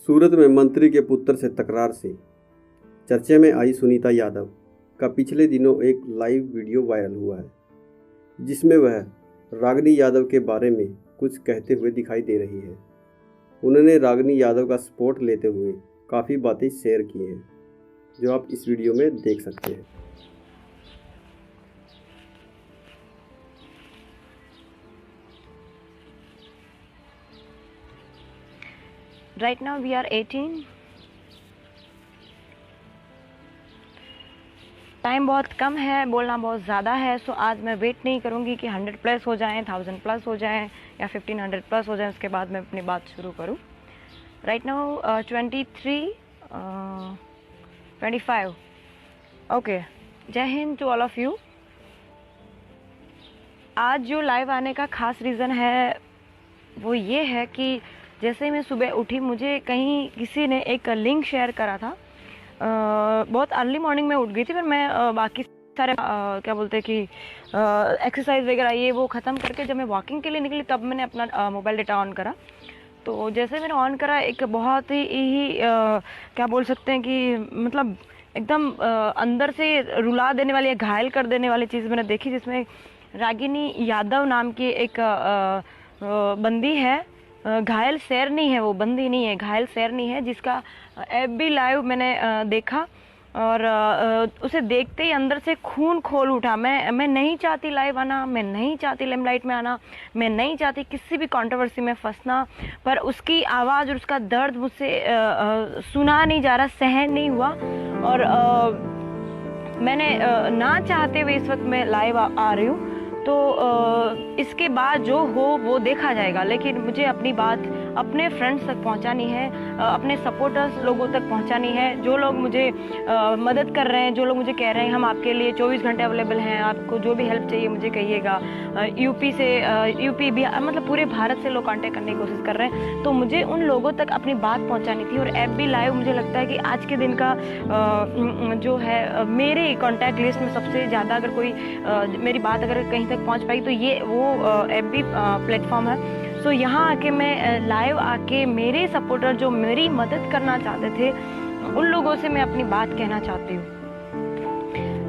सूरत में मंत्री के पुत्र से तकरार से चर्चे में आई सुनीता यादव का पिछले दिनों एक लाइव वीडियो वायरल हुआ है, जिसमें वह रागिनी यादव के बारे में कुछ कहते हुए दिखाई दे रही है। उन्होंने रागिनी यादव का सपोर्ट लेते हुए काफ़ी बातें शेयर की हैं, जो आप इस वीडियो में देख सकते हैं। Right now we are 18. Time बहुत कम है, बोलना बहुत ज़्यादा है, सो आज मैं वेट नहीं करूँगी कि 100 प्लस हो जाएं, 1000 प्लस हो जाएं या 1500 प्लस हो जाएं, उसके बाद मैं अपनी बात शुरू करूँ। Right now 23, 25। ओके, जय हिंद टू ऑल ऑफ़ यू। आज जो लाइव आने का ख़ास रीज़न है वो ये है कि जैसे ही मैं सुबह उठी, मुझे कहीं किसी ने एक लिंक शेयर करा था। बहुत अर्ली मॉर्निंग में उठ गई थी, पर मैं बाकी सारे क्या बोलते हैं कि एक्सरसाइज वगैरह ये वो ख़त्म करके जब मैं वॉकिंग के लिए निकली, तब मैंने अपना मोबाइल डेटा ऑन करा। तो जैसे मैंने ऑन करा, एक बहुत ही क्या बोल सकते हैं कि मतलब एकदम अंदर से रुला देने वाली, घायल कर देने वाली चीज़ मैंने देखी, जिसमें रागिनी यादव नाम की एक बंदी है। घायल शेरनी है, वो बंदी नहीं है, घायल शेरनी है, जिसका FB लाइव मैंने देखा और उसे देखते ही अंदर से खून खोल उठा। मैं नहीं चाहती लाइव आना, मैं नहीं चाहती लाइमलाइट में आना, मैं नहीं चाहती किसी भी कंट्रोवर्सी में फंसना, पर उसकी आवाज़ और उसका दर्द मुझसे सुना नहीं जा रहा, सहन नहीं हुआ। और मैंने ना चाहते हुए इस वक्त मैं लाइव आ रही हूँ। तो इसके बाद जो हो वो देखा जाएगा, लेकिन मुझे अपनी बात अपने फ्रेंड्स तक पहुंचानी है, अपने सपोर्टर्स लोगों तक पहुंचानी है। जो लोग मुझे मदद कर रहे हैं, जो लोग मुझे कह रहे हैं हम आपके लिए 24 घंटे अवेलेबल हैं, आपको जो भी हेल्प चाहिए मुझे कहिएगा। यूपी भी, मतलब पूरे भारत से लोग कांटेक्ट करने की कोशिश कर रहे हैं, तो मुझे उन लोगों तक अपनी बात पहुँचानी थी। और FB लाइव मुझे लगता है कि आज के दिन का जो है मेरे कॉन्टैक्ट लिस्ट में सबसे ज़्यादा अगर कोई मेरी बात अगर कहीं तक पहुंच पाई तो ये वो FB प्लेटफॉर्म है। सो यहाँ आके मैं लाइव आके मेरे सपोर्टर जो मेरी मदद करना चाहते थे, उन लोगों से मैं अपनी बात कहना चाहती हूँ।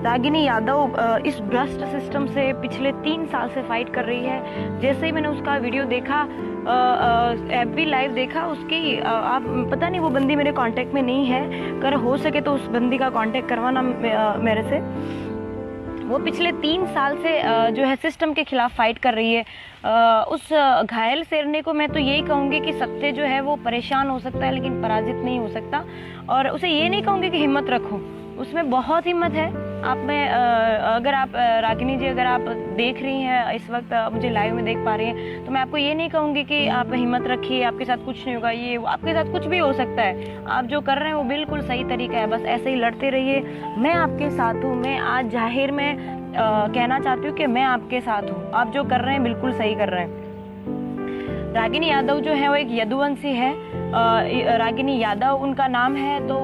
रागिनी यादव इस भ्रष्ट सिस्टम से पिछले 3 साल से फाइट कर रही है। जैसे ही मैंने उसका वीडियो देखा, FB लाइव देखा, उसकी आप पता नहीं, वो बंदी मेरे कांटेक्ट में नहीं है, अगर हो सके तो उस बंदी का कांटेक्ट करवाना मेरे से। वो पिछले 3 साल से जो है सिस्टम के खिलाफ फाइट कर रही है। उस घायल शेरनी को मैं तो यही कहूँगी कि सत्य जो है वो परेशान हो सकता है, लेकिन पराजित नहीं हो सकता। और उसे ये नहीं कहूँगी कि हिम्मत रखो, उसमें बहुत हिम्मत है। आप में अगर आप रागिनी जी, अगर आप देख रही हैं इस वक्त, मुझे लाइव में देख पा रही हैं, तो मैं आपको ये नहीं कहूँगी कि आप हिम्मत रखिए, आपके साथ कुछ नहीं होगा, ये आपके साथ कुछ भी हो सकता है। आप जो कर रहे हैं वो बिल्कुल सही तरीका है, बस ऐसे ही लड़ते रहिए। मैं आपके साथ हूँ। मैं आज जाहिर में कहना चाहती हूँ कि मैं आपके साथ हूँ। आप जो कर रहे हैं बिल्कुल सही कर रहे हैं। रागिनी यादव जो है वो एक यदुवंशी है। रागिनी यादव उनका नाम है, तो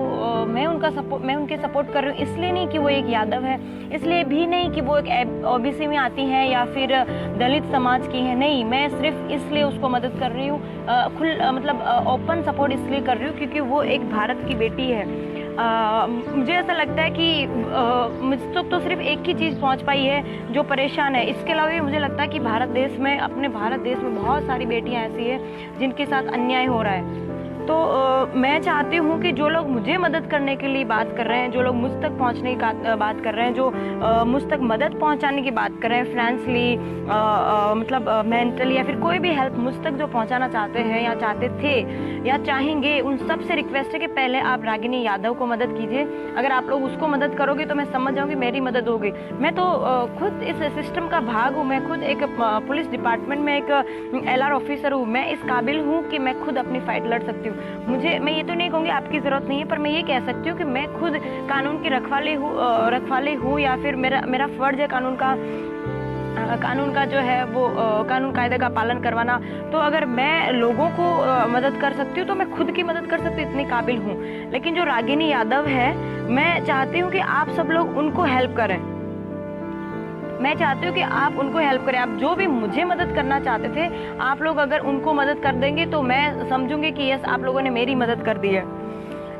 मैं उनके सपोर्ट कर रही हूँ। इसलिए नहीं कि वो एक यादव है, इसलिए भी नहीं कि वो एक OBC में आती हैं या फिर दलित समाज की है, नहीं। मैं सिर्फ इसलिए उसको मदद कर रही हूँ, मतलब ओपन सपोर्ट इसलिए कर रही हूँ क्योंकि वो एक भारत की बेटी है। मुझे ऐसा लगता है कि मुझ तक तो सिर्फ एक ही चीज़ पहुंच पाई है जो परेशान है। इसके अलावा भी मुझे लगता है कि अपने भारत देश में बहुत सारी बेटियां ऐसी हैं जिनके साथ अन्याय हो रहा है। तो मैं चाहती हूँ कि जो लोग मुझे मदद करने के लिए बात कर रहे हैं, जो लोग मुझ तक पहुँचने की बात कर रहे हैं, जो मुझ तक मदद पहुँचाने की बात कर रहे हैं, फाइनेंशियली मतलब मेंटली या फिर कोई भी हेल्प मुझ तक जो पहुँचाना चाहते हैं या चाहते थे या चाहेंगे, उन सब से रिक्वेस्ट है कि पहले आप रागिनी यादव को मदद कीजिए। अगर आप लोग उसको मदद करोगे तो मैं समझ जाऊँगी मेरी मदद होगी। मैं तो खुद इस सिस्टम का भाग हूँ। मैं खुद एक पुलिस डिपार्टमेंट में एक LR ऑफिसर हूँ। मैं इस काबिल हूँ कि मैं खुद अपनी फाइट लड़ सकती हूँ। मैं ये तो नहीं कहूँगी आपकी ज़रूरत नहीं है, पर मैं ये कह सकती हूँ कि मैं खुद कानून की रखवाली हूँ या फिर मेरा फ़र्ज़ है कानून का जो है वो कानून कायदे का पालन करवाना। तो अगर मैं लोगों को मदद कर सकती हूँ तो मैं खुद की मदद कर सकती हूँ, इतनी काबिल हूँ। लेकिन जो रागिनी यादव है, मैं चाहती हूँ कि आप सब लोग उनको हेल्प करें। मैं चाहती हूँ कि आप उनको हेल्प करें। आप जो भी मुझे मदद करना चाहते थे, आप लोग अगर उनको मदद कर देंगे तो मैं समझूंगी कि यस, आप लोगों ने मेरी मदद कर दी है।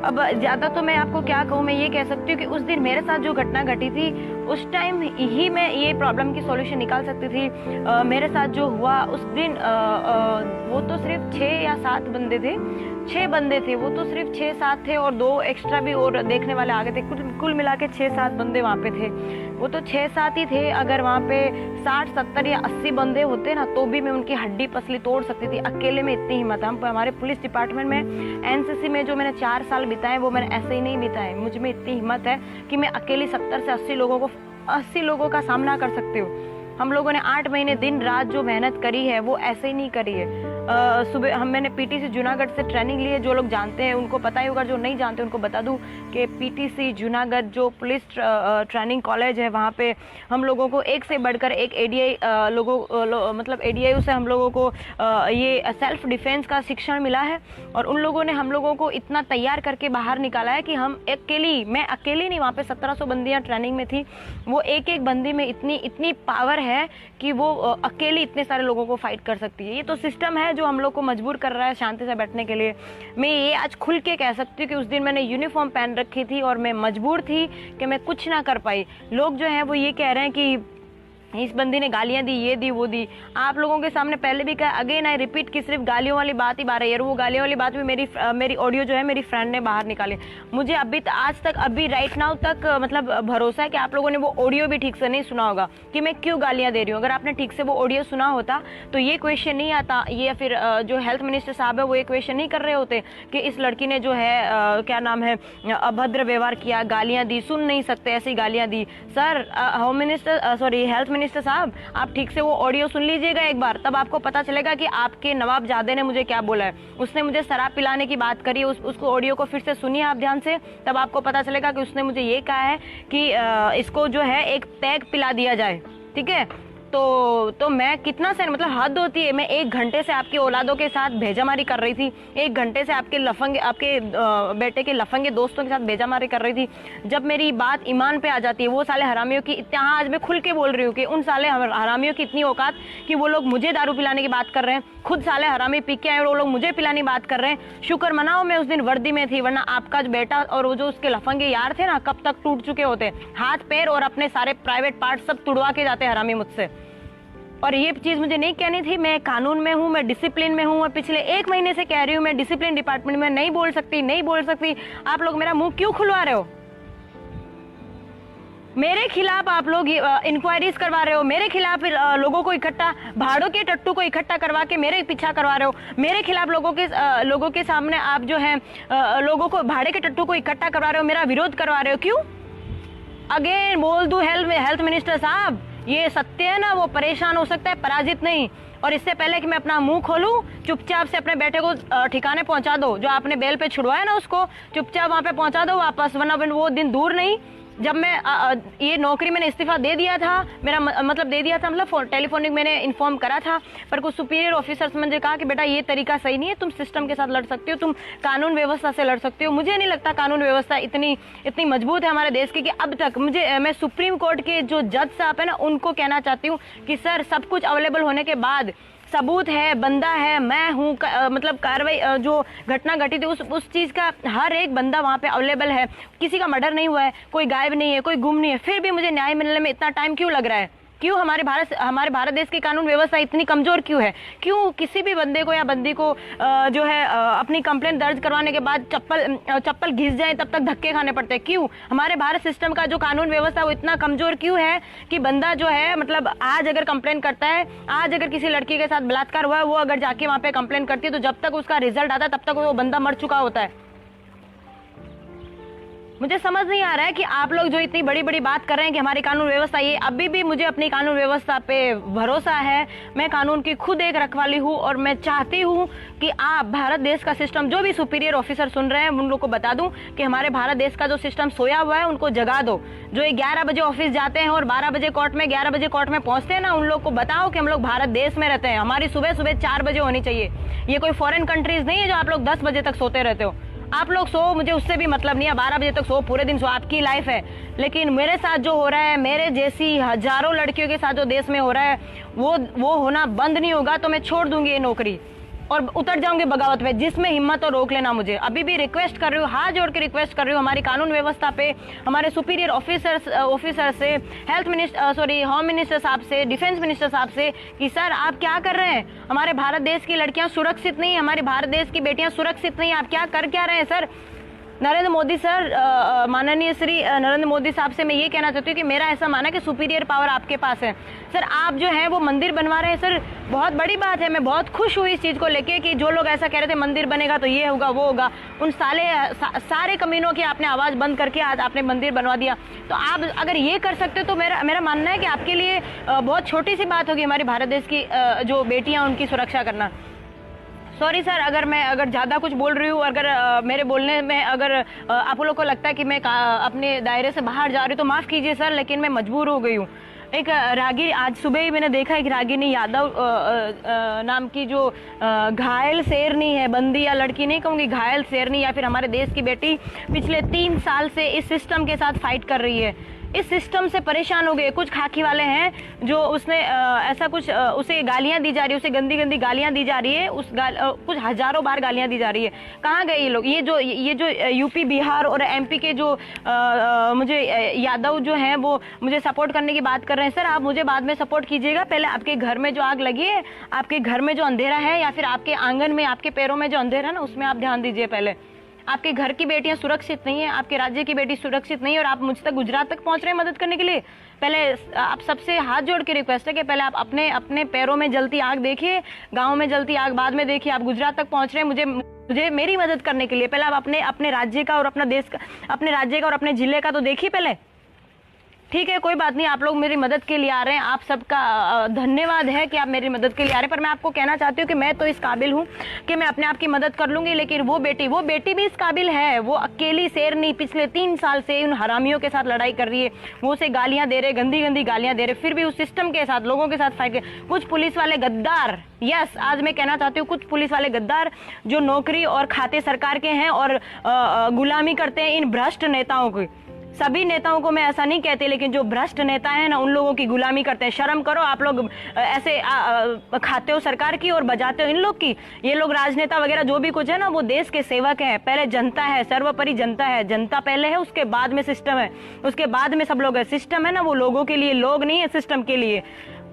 अब ज़्यादा तो मैं आपको क्या कहूँ, मैं ये कह सकती हूँ कि उस दिन मेरे साथ जो घटना घटी थी उस टाइम ही मैं ये प्रॉब्लम की सॉल्यूशन निकाल सकती थी। मेरे साथ जो हुआ उस दिन, वो तो सिर्फ 6 या 7 बंदे थे, 6 बंदे थे, वो तो सिर्फ 6-7 थे और 2 एक्स्ट्रा भी और देखने वाले आगे थे। कुल मिला के 6-7 बंदे वहाँ पे थे। वो तो 6-7 ही थे। अगर वहाँ पे 60-70 या 80 बंदे होते ना तो भी मैं उनकी हड्डी पसली तोड़ सकती थी। अकेले में इतनी हिम्मत है। हमारे पुलिस डिपार्टमेंट में एनसीसी में जो मैंने 4 साल बिताए वो मैंने ऐसे ही नहीं बिताए। मुझ में इतनी हिम्मत है कि मैं अकेली 70 से 80 लोगों का सामना कर सकती हूँ। हम लोगों ने 8 महीने दिन रात जो मेहनत करी है वो ऐसे ही नहीं करी है। सुबह मैंने पीटीसी जूनागढ़ से ट्रेनिंग ली है। जो लोग जानते हैं उनको पता ही होगा, जो नहीं जानते उनको बता दूं कि पीटीसी जूनागढ़ जो पुलिस ट्रेनिंग कॉलेज है, वहाँ पे हम लोगों को एक से बढ़कर एक एडीआई मतलब एडीआई से हम लोगों को ये सेल्फ डिफेंस का शिक्षण मिला है। और उन लोगों ने हम लोगों को इतना तैयार करके बाहर निकाला है कि मैं अकेली नहीं, वहाँ पे 1700 बंदियाँ ट्रेनिंग में थी। वो एक बंदी में इतनी पावर है कि वो अकेली इतने सारे लोगों को फाइट कर सकती है। ये तो सिस्टम है जो हम लोग को मजबूर कर रहा है शांति से बैठने के लिए। मैं ये आज खुल के कह सकती हूँ कि उस दिन मैंने यूनिफॉर्म पहन रखी थी और मैं मजबूर थी कि मैं कुछ ना कर पाई। लोग जो हैं वो ये कह रहे हैं कि इस बंदी ने गालियां दी, ये दी, वो दी। आप लोगों के सामने पहले भी कहा, अगेन आई रिपीट, कि सिर्फ गालियों वाली बात ही बाहर है। वो गालियों वाली बात भी मेरी ऑडियो जो है मेरी फ्रेंड ने बाहर निकाली। मुझे आज तक राइट नाउ तक मतलब भरोसा है कि आप लोगों ने वो ऑडियो भी ठीक से नहीं सुना होगा कि मैं क्यों गालियां दे रही हूँ। अगर आपने ठीक से वो ऑडियो सुना होता तो ये क्वेश्चन नहीं आता, ये फिर जो हेल्थ मिनिस्टर साहब है वो ये क्वेश्चन नहीं कर रहे होते कि इस लड़की ने जो है क्या नाम है अभद्र व्यवहार किया, गालियां दी, सुन नहीं सकते ऐसी गालियां दी। सर हेल्थ मिनिस्टर साहब, आप ठीक से वो ऑडियो सुन लीजिएगा एक बार, तब आपको पता चलेगा कि आपके नवाबजादे ने मुझे क्या बोला है। उसने मुझे शराब पिलाने की बात करी, उसको ऑडियो को फिर से सुनिए आप ध्यान से, तब आपको पता चलेगा कि उसने मुझे ये कहा है कि इसको जो है एक पैक पिला दिया जाए, ठीक है। तो मैं कितना से मतलब हद होती है। मैं 1 घंटे से आपकी औलादों के साथ भेजामारी कर रही थी, 1 घंटे से आपके बेटे के लफंगे दोस्तों के साथ भेजामारी कर रही थी। जब मेरी बात ईमान पे आ जाती है, वो साले हरामियों की हाँ आज मैं खुल के बोल रही हूँ कि उन साले हरामियों की इतनी औकात कि वो लोग मुझे दारू पिलाने की बात कर रहे हैं, खुद साले हरामी पी के आए और वो लोग मुझे पिलाने की बात कर रहे हैं। शुक्र मनाओ मैं उस दिन वर्दी में थी, वरना आपका बेटा और वो जो उसके लफंगे यार थे ना कब तक टूट चुके होते, हाथ पैर और अपने सारे प्राइवेट पार्ट सब तुड़वा के जाते हरामी मुझसे। और ये चीज मुझे नहीं कहनी थी। मैं कानून में हूँ, मैं डिसिप्लिन में हूँ और पिछले 1 महीने से कह रही हूँ मैं डिसिप्लिन डिपार्टमेंट में नहीं बोल सकती। आप लोग मेरा मुंह क्यों खुलवा रहे हो? मेरे खिलाफ आप लोग इंक्वायरीज करवा रहे हो, मेरे खिलाफ लोगों को इकट्ठा, भाड़ों के टट्टू को इकट्ठा करवा के मेरे पीछा करवा रहे हो, मेरे खिलाफ लोगों के सामने आप जो है लोगों को भाड़े के टट्टू को इकट्ठा करवा रहे हो, मेरा विरोध करवा रहे हो। क्यों? अगेन बोल दूं हेल्थ मिनिस्टर साहब, ये सत्य है ना, वो परेशान हो सकता है, पराजित नहीं। और इससे पहले कि मैं अपना मुंह खोलूं, चुपचाप से अपने बेटे को ठिकाने पहुंचा दो। जो आपने बेल पे छुड़वाया ना उसको चुपचाप वहां पे पहुंचा दो वापस, वरना वो दिन दूर नहीं जब मैं ये नौकरी मैंने इस्तीफा दे दिया था। मेरा मतलब दे दिया था मतलब टेलीफोनिक मैंने इन्फॉर्म करा था, पर कुछ सुपीरियर ऑफिसर्स मुझे कहा कि बेटा ये तरीका सही नहीं है, तुम सिस्टम के साथ लड़ सकते हो, तुम कानून व्यवस्था से लड़ सकते हो। मुझे नहीं लगता कानून व्यवस्था इतनी मजबूत है हमारे देश की कि अब तक मैं सुप्रीम कोर्ट के जो जज साहब है ना उनको कहना चाहती हूँ कि सर सब कुछ अवेलेबल होने के बाद, सबूत है, बंदा है, मैं हूँ, मतलब कार्रवाई जो घटना घटी थी उस चीज़ का हर एक बंदा वहाँ पे अवेलेबल है, किसी का मर्डर नहीं हुआ है, कोई गायब नहीं है, कोई गुम नहीं है, फिर भी मुझे न्याय मिलने में इतना टाइम क्यों लग रहा है? क्यों हमारे भारत देश की कानून व्यवस्था इतनी कमजोर क्यों है? क्यों किसी भी बंदे को या बंदी को जो है अपनी कंप्लेंट दर्ज करवाने के बाद चप्पल घिस जाए तब तक धक्के खाने पड़ते हैं? क्यों हमारे भारत सिस्टम का जो कानून व्यवस्था वो इतना कमजोर क्यों है कि बंदा जो है मतलब आज अगर कंप्लेंट करता है, आज अगर किसी लड़की के साथ बलात्कार हुआ है, वो अगर जाके वहां पे कंप्लेंट करती है तो जब तक उसका रिजल्ट आता है तब तक वो बंदा मर चुका होता है। मुझे समझ नहीं आ रहा है कि आप लोग जो इतनी बड़ी बड़ी बात कर रहे हैं कि हमारी कानून व्यवस्था, ये अभी भी मुझे अपनी कानून व्यवस्था पे भरोसा है। मैं कानून की खुद एक रखवाली हूँ और मैं चाहती हूँ कि आप भारत देश का सिस्टम, जो भी सुपीरियर ऑफिसर सुन रहे हैं उन लोग को बता दूं कि हमारे भारत देश का जो सिस्टम सोया हुआ है उनको जगा दो। जो 11 बजे ऑफिस जाते हैं और 12 बजे कोर्ट में, 11 बजे कोर्ट में पहुंचते हैं ना, उन लोग को बताओ कि हम लोग भारत देश में रहते हैं, हमारी सुबह 4 बजे होनी चाहिए। ये कोई फॉरेन कंट्रीज नहीं है जो आप लोग 10 बजे तक सोते रहते हो। आप लोग सो, मुझे उससे भी मतलब नहीं है, 12 बजे तक सो, पूरे दिन सो, आपकी लाइफ है। लेकिन मेरे साथ जो हो रहा है, मेरे जैसी हजारों लड़कियों के साथ जो देश में हो रहा है, वो होना बंद नहीं होगा तो मैं छोड़ दूंगी ये नौकरी और उतर जाऊंगी बगावत पे। जिसमें हिम्मत हो रोक लेना मुझे। अभी भी रिक्वेस्ट कर रही हूँ, हाथ जोड़ के रिक्वेस्ट कर रही हूँ हमारी कानून व्यवस्था पे, हमारे सुपीरियर ऑफिसर से, हेल्थ मिनिस्टर होम मिनिस्टर साहब से, डिफेंस मिनिस्टर साहब से कि सर आप क्या कर रहे हैं? हमारे भारत देश की लड़कियां सुरक्षित नहीं है, हमारे भारत देश की बेटियां सुरक्षित नहीं है, आप क्या कर क्या रहे हैं सर? नरेंद्र मोदी सर, माननीय श्री नरेंद्र मोदी साहब से मैं ये कहना चाहती हूँ कि मेरा ऐसा माना कि सुपीरियर पावर आपके पास है सर। आप जो है वो मंदिर बनवा रहे हैं सर, बहुत बड़ी बात है। मैं बहुत खुश हुई इस चीज़ को लेके कि जो लोग ऐसा कह रहे थे मंदिर बनेगा तो ये होगा वो होगा, उन सारे कमीनों की आपने आवाज़ बंद करके आज आपने मंदिर बनवा दिया। तो आप अगर ये कर सकते हो तो मेरा मानना है कि आपके लिए बहुत छोटी सी बात होगी हमारे भारत देश की जो बेटियाँ उनकी सुरक्षा करना। सॉरी सर अगर मैं ज़्यादा कुछ बोल रही हूँ, अगर मेरे बोलने में अगर आप लोगों को लगता है कि मैं अपने दायरे से बाहर जा रही हूँ तो माफ़ कीजिए सर, लेकिन मैं मजबूर हो गई हूँ। एक रागिनी, आज सुबह ही मैंने देखा एक रागिनी यादव नाम की जो घायल शेरनी है, बंदी या लड़की नहीं कहूँगी, घायल शेरनी या फिर हमारे देश की बेटी पिछले 3 साल से इस सिस्टम के साथ फाइट कर रही है। इस सिस्टम से परेशान हो गए। कुछ खाकी वाले हैं जो उसने ऐसा कुछ उसे गालियां दी जा रही है, उसे गंदी गंदी गालियां दी जा रही है, कुछ हजारों बार गालियां दी जा रही है। कहाँ गए ये लोग? ये जो यूपी बिहार और एमपी के जो मुझे यादव जो हैं वो मुझे सपोर्ट करने की बात कर रहे हैं। सर आप मुझे बाद में सपोर्ट कीजिएगा, पहले आपके घर में जो आग लगी है, आपके घर में जो अंधेरा है या फिर आपके आंगन में आपके पैरों में जो अंधेरा है ना, उसमें आप ध्यान दीजिए। पहले आपके घर की बेटियां सुरक्षित नहीं है, आपके राज्य की बेटी सुरक्षित नहीं है और आप मुझ तक गुजरात तक पहुंच रहे हैं मदद करने के लिए। पहले आप सबसे हाथ जोड़ के रिक्वेस्ट है कि पहले आप अपने पैरों में जलती आग देखिए, गांव में जलती आग बाद में देखिए। आप गुजरात तक पहुंच रहे हैं मुझे मेरी मदद करने के लिए, पहले आप अपने राज्य का और अपना देश का, अपने राज्य का और अपने जिले का तो देखिए पहले। ठीक है, कोई बात नहीं, आप लोग मेरी मदद के लिए आ रहे हैं, आप सबका धन्यवाद है कि आप मेरी मदद के लिए आ रहे हैं। पर मैं आपको कहना चाहती हूँ कि मैं तो इस काबिल हूँ कि मैं अपने आप की मदद कर लूंगी, लेकिन वो बेटी भी इस काबिल है। वो अकेली शेरनी पिछले 3 साल से उन हरामियों के साथ लड़ाई कर रही है, वो उसे गालियां दे रहे, गंदी गंदी गालियां दे रहे, फिर भी उस सिस्टम के साथ, लोगों के साथ फाइट कर। कुछ पुलिस वाले गद्दार, यस आज मैं कहना चाहती हूँ, कुछ पुलिस वाले गद्दार जो नौकरी और खाते सरकार के हैं और गुलामी करते हैं इन भ्रष्ट नेताओं की। सभी नेताओं को मैं ऐसा नहीं कहती, लेकिन जो भ्रष्ट नेता है ना, उन लोगों की गुलामी करते हैं। शर्म करो, आप लोग ऐसे खाते हो सरकार की और बजाते हो इन लोग की। ये लोग राजनेता वगैरह जो भी कुछ है ना, वो देश के सेवक हैं। पहले जनता है, सर्वोपरि जनता है, जनता पहले है, उसके बाद में सिस्टम है, उसके बाद में सब लोग है। सिस्टम है ना, वो लोगों के लिए, लोग नहीं है सिस्टम के लिए।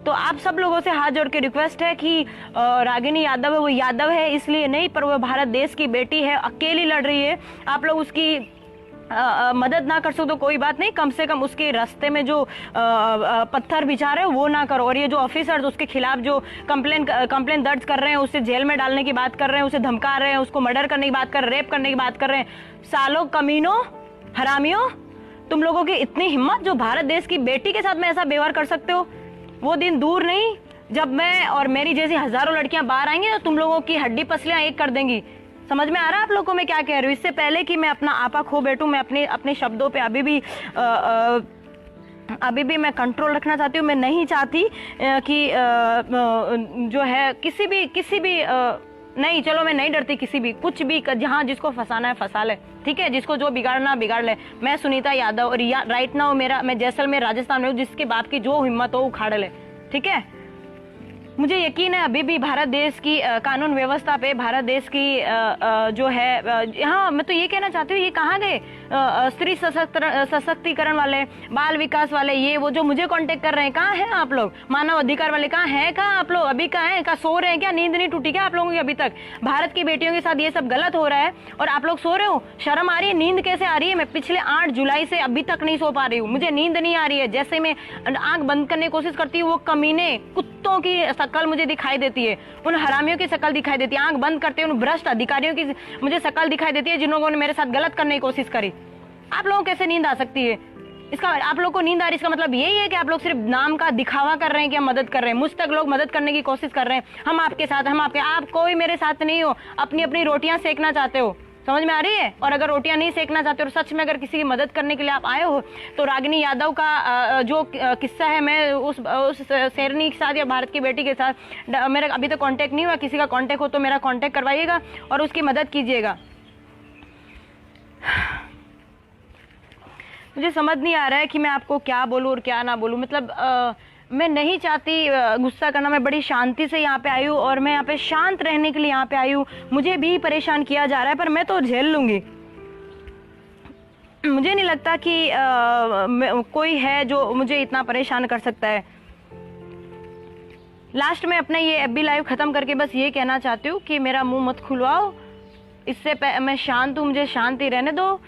तो आप सब लोगों से हाथ जोड़ के रिक्वेस्ट है कि रागिनी यादव है, वो यादव है इसलिए नहीं, पर वो भारत देश की बेटी है, अकेली लड़ रही है। आप लोग उसकी मदद ना कर सको तो कोई बात नहीं, कम से कम उसके रास्ते में जो पत्थर बिछा रहे हो वो ना करो। और ये जो ऑफिसर्स उसके खिलाफ जो कंप्लेन दर्ज कर रहे हैं, उसे जेल में डालने की बात कर रहे हैं, उसे धमका रहे हैं, उसको मर्डर करने की बात कर रहे हैं, रेप करने की बात कर रहे हैं, सालों कमीनों हरामियों, तुम लोगों की इतनी हिम्मत जो भारत देश की बेटी के साथ में ऐसा व्यवहार कर सकते हो। वो दिन दूर नहीं जब मैं और मेरी जैसी हजारों लड़कियां बाहर आएंगी तो तुम लोगों की हड्डी पसलियां एक कर देंगी। समझ में आ रहा है आप लोगों को मैं क्या कह रही हूँ? इससे पहले कि मैं अपना आपा खो बैठूं, मैं अपने शब्दों पे अभी भी मैं कंट्रोल रखना चाहती हूँ। मैं नहीं चाहती कि जो है किसी भी नहीं, चलो मैं नहीं डरती किसी भी, कुछ भी, जहाँ जिसको फंसाना है फंसा ले, ठीक है, जिसको जो बिगाड़ना बिगाड़ ले। मैं सुनीता यादव और राइट नाउ मैं जैसलमेर राजस्थान में हूँ, जिसके बाप की जो हिम्मत हो उखाड़ ले, ठीक है। मुझे यकीन है अभी भी भारत देश की कानून व्यवस्था पे, भारत देश की जो है, हाँ मैं तो ये कहना चाहती हूँ, ये कहाँ गए स्त्री सशक्तिकरण वाले, बाल विकास वाले, ये वो जो मुझे कांटेक्ट कर रहे हैं, कहाँ हैं आप लोग? मानव अधिकार वाले कहाँ हैं? कहाँ आप लोग अभी? कहाँ हैं? कहाँ सो रहे हैं क्या? नींद नहीं टूटी क्या आप लोगों की अभी तक? भारत की बेटियों के साथ ये सब गलत हो रहा है और आप लोग सो रहे हो। शर्म आ रही है? नींद कैसे आ रही है? मैं पिछले 8 जुलाई से अभी तक नहीं सो पा रही हूँ, मुझे नींद नहीं आ रही है। जैसे मैं आंख बंद करने की कोशिश करती हूँ, वो कमीने कुत्तों की शकल मुझे दिखाई देती है, उन हरामियों की शकल दिखाई देती है। आंख बंद करते हैं उन भ्रष्ट अधिकारियों की मुझे शकल दिखाई देती है, जिन लोगों ने मेरे साथ गलत करने की कोशिश करी। आप लोगों को कैसे नींद आ सकती है? इसका आप लोग को नींद आ रही, इसका मतलब यही है कि आप लोग सिर्फ नाम का दिखावा कर रहे हैं कि हम मदद कर रहे हैं। मुझ तक लोग मदद करने की कोशिश कर रहे हैं, हम आपके साथ, आप कोई मेरे साथ नहीं हो, अपनी अपनी रोटियां सेकना चाहते हो। समझ में आ रही है? और अगर रोटियां नहीं सेकना चाहते और सच में अगर किसी की मदद करने के लिए आप आए हो, तो रागिनी यादव का जो किस्सा है, मैं उस शेरनी के साथ या भारत की बेटी के साथ, मेरा अभी तक कांटेक्ट नहीं हुआ, किसी का कांटेक्ट हो तो मेरा कांटेक्ट करवाइएगा और उसकी मदद कीजिएगा। मुझे समझ नहीं आ रहा है कि मैं आपको क्या बोलूँ और क्या ना बोलूँ। मतलब मैं नहीं चाहती गुस्सा करना। मैं बड़ी शांति से यहाँ पे आई हूँ और मैं यहाँ पे शांत रहने के लिए यहाँ पे आई हूँ। मुझे भी परेशान किया जा रहा है पर मैं तो झेल लूँगी। मुझे नहीं लगता कि कोई है जो मुझे इतना परेशान कर सकता है। लास्ट में अपना ये एफबी लाइव ख़त्म करके बस ये कहना चाहती हूँ कि मेरा मुंह मत खुलवाओ। इससे मैं शांत हूँ, मुझे शांति रहने दो।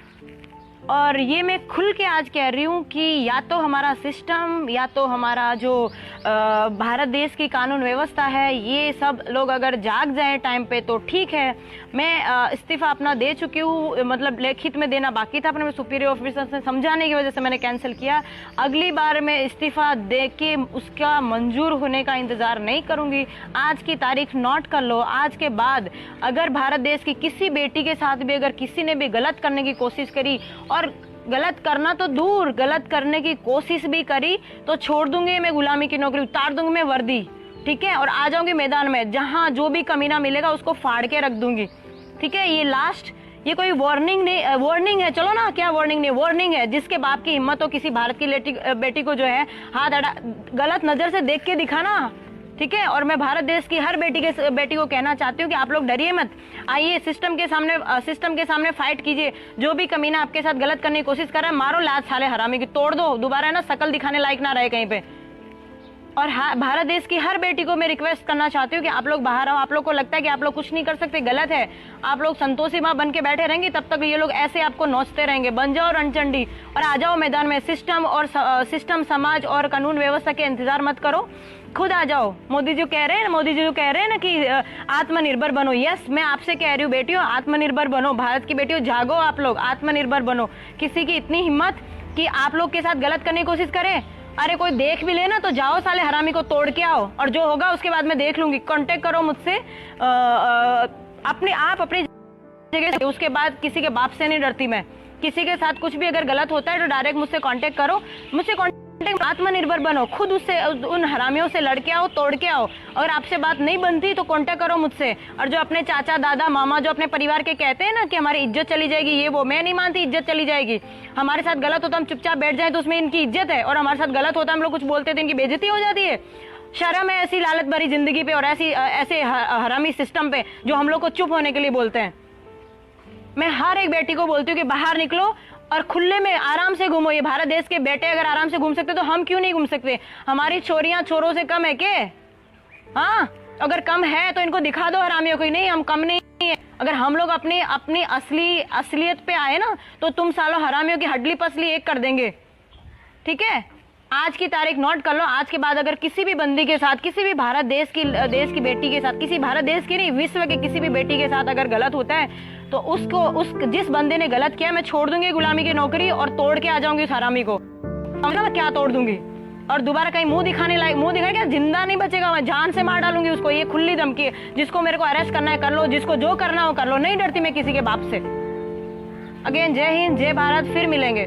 और ये मैं खुल के आज कह रही हूँ कि या तो हमारा सिस्टम या तो हमारा जो भारत देश की कानून व्यवस्था है, ये सब लोग अगर जाग जाएं टाइम पे तो ठीक है। मैं इस्तीफ़ा अपना दे चुकी हूँ, मतलब लिखित में देना बाकी था, अपने सुपीरियर ऑफिसर से समझाने की वजह से मैंने कैंसिल किया। अगली बार मैं इस्तीफ़ा दे के उसका मंजूर होने का इंतज़ार नहीं करूँगी। आज की तारीख नोट कर लो। आज के बाद अगर भारत देश की किसी बेटी के साथ भी अगर किसी ने भी गलत करने की कोशिश करी, और गलत करना तो दूर, गलत करने की कोशिश भी करी, तो छोड़ दूंगी मैं गुलामी की नौकरी, उतार दूंगी मैं वर्दी, ठीक है, और आ जाऊंगी मैदान में। जहां जो भी कमीना मिलेगा उसको फाड़ के रख दूंगी, ठीक है। ये लास्ट, ये कोई वार्निंग नहीं, वार्निंग है, चलो ना, क्या वार्निंग नहीं, वार्निंग है। जिसके बाप की हिम्मत हो किसी भारत की बेटी को जो है हाथ गलत नजर से देख के दिखाना, ठीक है। और मैं भारत देश की हर बेटी को कहना चाहती हूँ कि आप लोग डरिए मत, आइए सिस्टम के सामने फाइट कीजिए। जो भी कमीना आपके साथ गलत करने की कोशिश कर रहा है, मारो लात साले हरामी की, तोड़ दो, दोबारा है ना शकल दिखाने लायक ना रहे कहीं पे। और भारत देश की हर बेटी को मैं रिक्वेस्ट करना चाहती हूँ कि आप लोग बाहर आओ। आप लोग को लगता है कि आप लोग कुछ नहीं कर सकते, गलत है। आप लोग संतोषी माँ बन के बैठे रहेंगे, तब तक ये लोग ऐसे आपको नोचते रहेंगे। बन जाओ रणचंडी और आ जाओ मैदान में। सिस्टम, समाज और कानून व्यवस्था के इंतजार मत करो, खुद आ जाओ। मोदी जी कह रहे हैं ना कि आत्मनिर्भर बनो। यस, मैं आपसे कह रही हूँ बेटियों, आत्मनिर्भर बनो। भारत की बेटियों जागो, आप लोग आत्मनिर्भर बनो। किसी की इतनी हिम्मत कि आप लोग के साथ गलत करने की कोशिश करे, अरे कोई देख भी ले ना तो जाओ साले हरामी को तोड़ के आओ, और जो होगा उसके बाद मैं देख लूंगी। कांटेक्ट करो मुझसे अपनी जगह। उसके बाद किसी के बाप से नहीं डरती मैं। किसी के साथ कुछ भी अगर गलत होता है तो डायरेक्ट मुझसे कांटेक्ट करो, आत्मनिर्भर बनो। खुद उससे, उन हरामियों से लड़के आओ, तोड़ के आओ। अगर आपसे बात नहीं बनती तो कांटेक्ट करो मुझसे। और जो अपने चाचा, दादा, मामा जो अपने परिवार के कहते हैं ना कि हमारी इज्जत चली जाएगी, ये वो, मैं नहीं मानती इज्जत चली जाएगी। हमारे साथ गलत होता हम चुपचाप बैठ जाए तो उसमें इनकी इज्जत है, और हमारे साथ गलत होता हम लोग कुछ बोलते तो इनकी बेइज्जती हो जाती है। शर्म है ऐसी लालच भरी जिंदगी पे और ऐसे हरामी सिस्टम पे जो हम लोग को चुप होने के लिए बोलते हैं। मैं हर एक बेटी को बोलती हूँ कि बाहर निकलो और खुले में आराम से घूमो। ये भारत देश के बेटे अगर आराम से घूम सकते तो हम क्यों नहीं घूम सकते? हमारी छोरियां छोरों से कम है के? हाँ, अगर कम है तो इनको दिखा दो हरामियों को। नहीं, हम कम नहीं है। अगर हम लोग अपनी असलियत पे आए ना तो तुम सालों हरामियों की हड्डी पसली एक कर देंगे, ठीक है। आज की तारीख नोट कर लो। आज के बाद अगर किसी भी बंदी के साथ, किसी भी भारत देश की बेटी के साथ, किसी भारत देश की नहीं, विश्व के किसी भी बेटी के साथ अगर गलत होता है तो जिस बंदे ने गलत किया मैं छोड़ दूंगी गुलामी की नौकरी और तोड़ के आ जाऊंगी उस हरामी को। समझना, मैं क्या तोड़ दूंगी। और दोबारा कहीं मुंह दिखाने क्या, जिंदा नहीं बचेगा, मैं जान से मार डालूंगी उसको। ये खुली धमकी है। जिसको मेरे को अरेस्ट करना है कर लो, जिसको जो करना हो कर लो। नहीं डरती मैं किसी के बाप से। अगेन जय हिंद, जय भारत, फिर मिलेंगे।